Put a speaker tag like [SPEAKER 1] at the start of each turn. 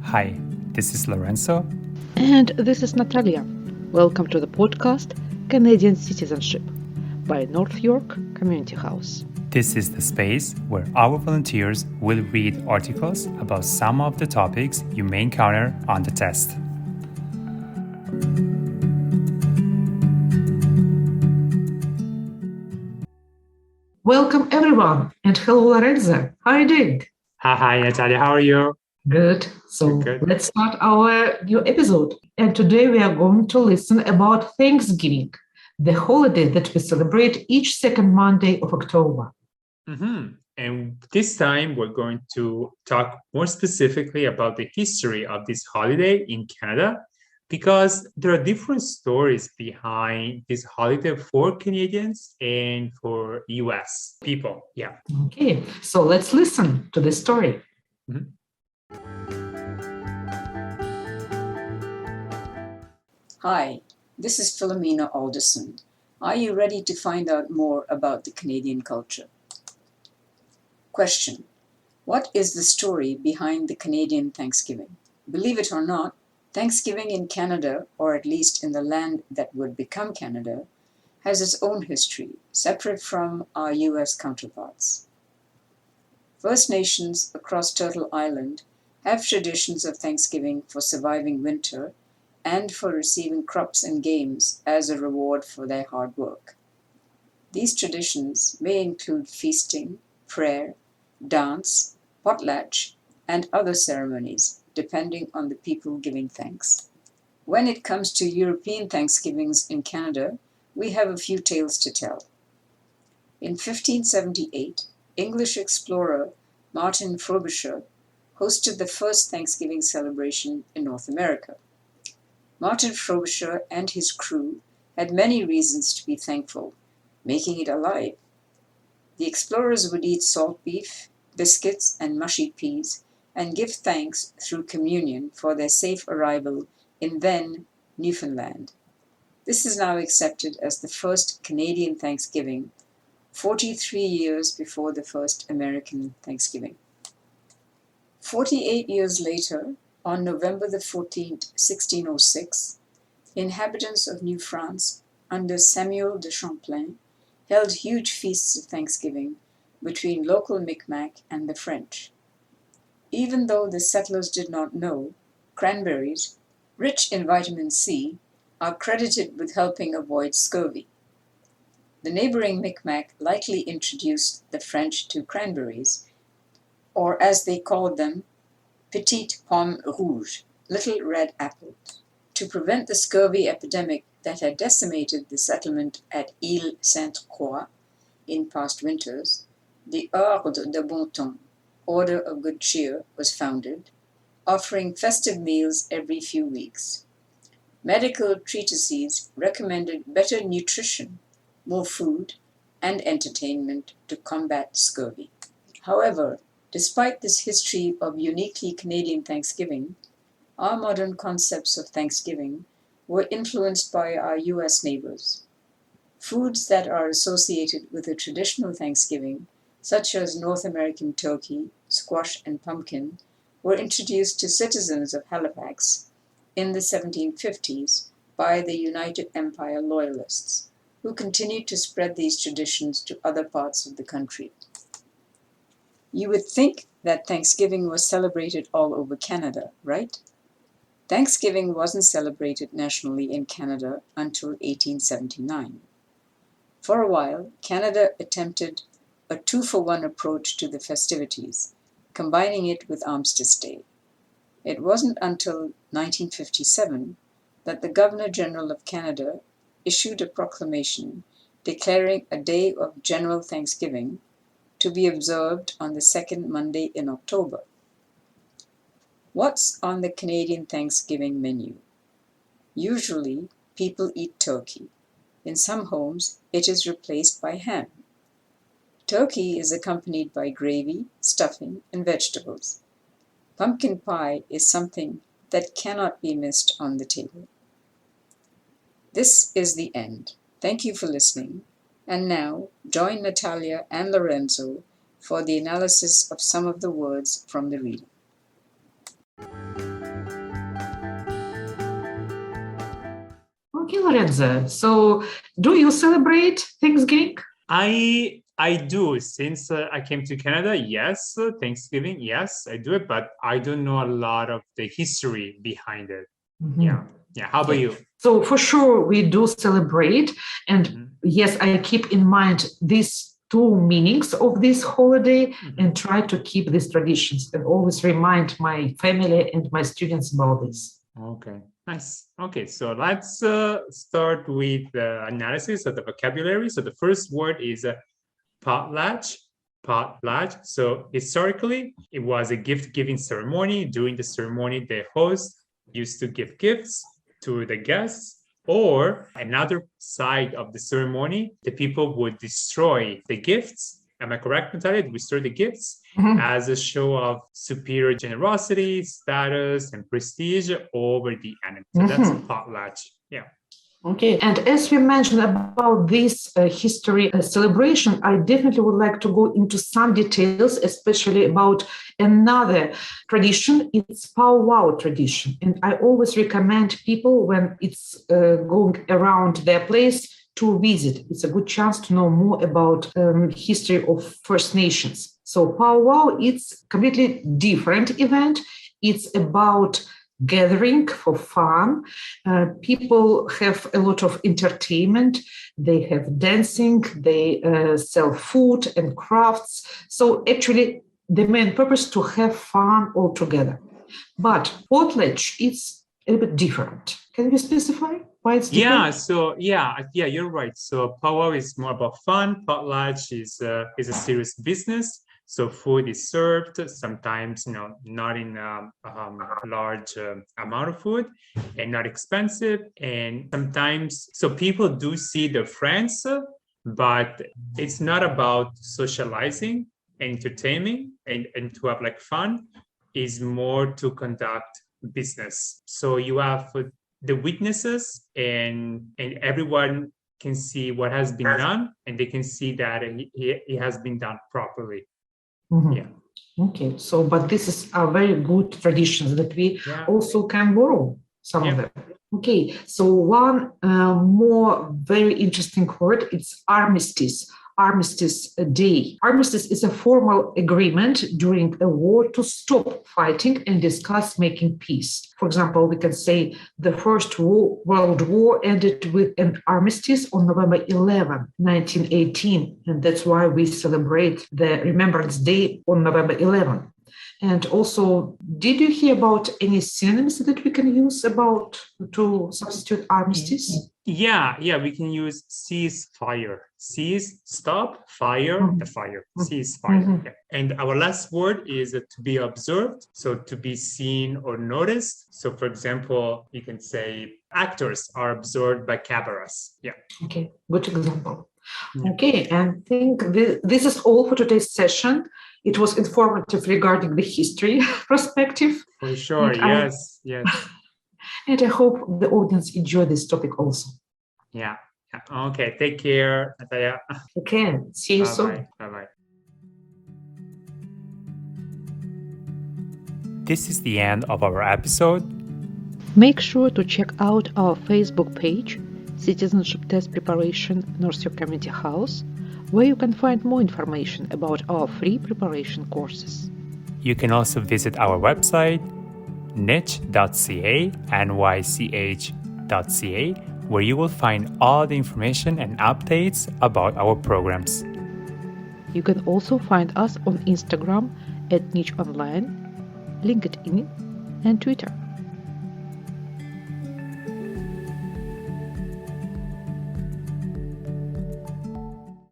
[SPEAKER 1] Hi, this is Lorenzo.
[SPEAKER 2] And this is Natalia. Welcome to the podcast Canadian Citizenship by North York Community House.
[SPEAKER 1] This is the space where our volunteers will read articles about some of the topics you may encounter on the test.
[SPEAKER 3] Welcome everyone, and hello Lorenzo. How are you doing?
[SPEAKER 1] Hi, Natalia. How are you?
[SPEAKER 3] Good. So
[SPEAKER 1] Good.
[SPEAKER 3] let's start our new episode. And today we are going to listen about Thanksgiving, the holiday that we celebrate each second Monday of October.
[SPEAKER 1] And this time we're going to talk more specifically about the history of this holiday in Canada, because there are different stories behind this holiday for Canadians and for US people. Yeah.
[SPEAKER 3] Okay, so let's listen to the story.
[SPEAKER 4] Hi, this is Philomena Alderson. Are you ready to find out more about the Canadian culture? Question: what is the story behind the Canadian Thanksgiving? Believe it or not, Thanksgiving in Canada, or at least in the land that would become Canada, has its own history, separate from our US counterparts. First Nations across Turtle Island have traditions of Thanksgiving for surviving winter and for receiving crops and games as a reward for their hard work. These traditions may include feasting, prayer, dance, potlatch, and other ceremonies, depending on the people giving thanks. When it comes to European Thanksgivings in Canada, we have a few tales to tell. In 1578, English explorer Martin Frobisher hosted the first Thanksgiving celebration in North America. Martin Frobisher and his crew had many reasons to be thankful, making it alive. The explorers would eat salt beef, biscuits, and mushy peas, and give thanks through communion for their safe arrival in then Newfoundland. This is now accepted as the first Canadian Thanksgiving, 43 years before the first American Thanksgiving. 48 years later, on November the 14th, 1606, inhabitants of New France, under Samuel de Champlain, held huge feasts of Thanksgiving between local Micmac and the French. Even though the settlers did not know, cranberries, rich in vitamin C, are credited with helping avoid scurvy. The neighboring Micmac likely introduced the French to cranberries, or as they called them, petites pommes rouges, little red apples. To prevent the scurvy epidemic that had decimated the settlement at Ile Sainte-Croix in past winters, the Ordre de Bon Temps, Order of Good Cheer, was founded, offering festive meals every few weeks. Medical treatises recommended better nutrition, more food, and entertainment to combat scurvy. However, despite this history of uniquely Canadian Thanksgiving, our modern concepts of Thanksgiving were influenced by our US neighbors. Foods that are associated with a traditional Thanksgiving, such as North American turkey, squash, and pumpkin, were introduced to citizens of Halifax in the 1750s by the United Empire Loyalists, who continued to spread these traditions to other parts of the country. You would think that Thanksgiving was celebrated all over Canada, right? Thanksgiving wasn't celebrated nationally in Canada until 1879. For a while, Canada attempted a two-for-one approach to the festivities, combining it with Armistice Day. It wasn't until 1957 that the Governor-General of Canada issued a proclamation declaring a day of general Thanksgiving to be observed on the second Monday in October. What's on the Canadian Thanksgiving menu? Usually, people eat turkey. In some homes, it is replaced by ham. Turkey is accompanied by gravy, stuffing, and vegetables. Pumpkin pie is something that cannot be missed on the table. This is the end. Thank you for listening. And now, join Natalia and Lorenzo for the analysis of some of the words from the reading.
[SPEAKER 3] Okay, Lorenzo. So do you celebrate Thanksgiving?
[SPEAKER 1] I do. Since I came to Canada, yes, Thanksgiving, yes, I do it, but I don't know a lot of the history behind it. Yeah. How about you?
[SPEAKER 3] So for sure, we do celebrate. And yes, I keep in mind these two meanings of this holiday and try to keep these traditions and always remind my family and my students about this.
[SPEAKER 1] Okay, nice. Okay, so let's start with the analysis of the vocabulary. So the first word is potlatch. Potlatch. So historically, it was a gift-giving ceremony. During the ceremony, the host used to give gifts to the guests, or another side of the ceremony, the people would destroy the gifts. Am I correct, Natalia? Destroy the gifts as a show of superior generosity, status, and prestige over the enemy. So that's potlatch. Yeah.
[SPEAKER 3] Okay, and as we mentioned about this history celebration, I definitely would like to go into some details, especially about another tradition. It's powwow tradition, and I always recommend people when it's going around their place to visit. It's a good chance to know more about history of First Nations. So powwow, it's completely different event. It's about gathering for fun. People have a lot of entertainment. They have dancing. They sell food and crafts. So actually, the main purpose is to have fun all together. But potlatch, it's a little bit different. Can you specify why it's different?
[SPEAKER 1] You're right. So powwow is more about fun. Potlatch is a serious business. So food is served, sometimes, not in a large amount of food and not expensive. And sometimes, so people do see their friends, but it's not about socializing and entertaining and to have like fun. Is more to conduct business. So you have the witnesses and everyone can see what has been done, and they can see that it has been done properly. Yeah.
[SPEAKER 3] Okay, so but this is a very good traditions that we also can borrow some of them. Okay, so one more very interesting word, it's armistice. Armistice Day. Armistice is a formal agreement during a war to stop fighting and discuss making peace. For example, we can say the First World War ended with an armistice on November 11, 1918, and that's why we celebrate the Remembrance Day on November 11. And also, did you hear about any synonyms that we can use to substitute armistice?
[SPEAKER 1] Yeah, we can use ceasefire. Cease, stop, fire, the fire. Ceasefire. Yeah. And our last word is to be observed. So to be seen or noticed. So for example, you can say actors are observed by cameras. Yeah.
[SPEAKER 3] Okay, good example. Okay, and I think this is all for today's session. It was informative regarding the history perspective.
[SPEAKER 1] For sure, yes.
[SPEAKER 3] And I hope the audience enjoy this topic also.
[SPEAKER 1] Yeah. Okay, take care, Natalia.
[SPEAKER 3] Okay, see you soon.
[SPEAKER 1] Bye-bye. This is the end of our episode.
[SPEAKER 2] Make sure to check out our Facebook page, Citizenship Test Preparation North York Community House, where you can find more information about our free preparation courses.
[SPEAKER 1] You can also visit our website, NYCH.ca, NYCH.ca, where you will find all the information and updates about our programs.
[SPEAKER 2] You can also find us on Instagram at NYCH Online, LinkedIn, and Twitter.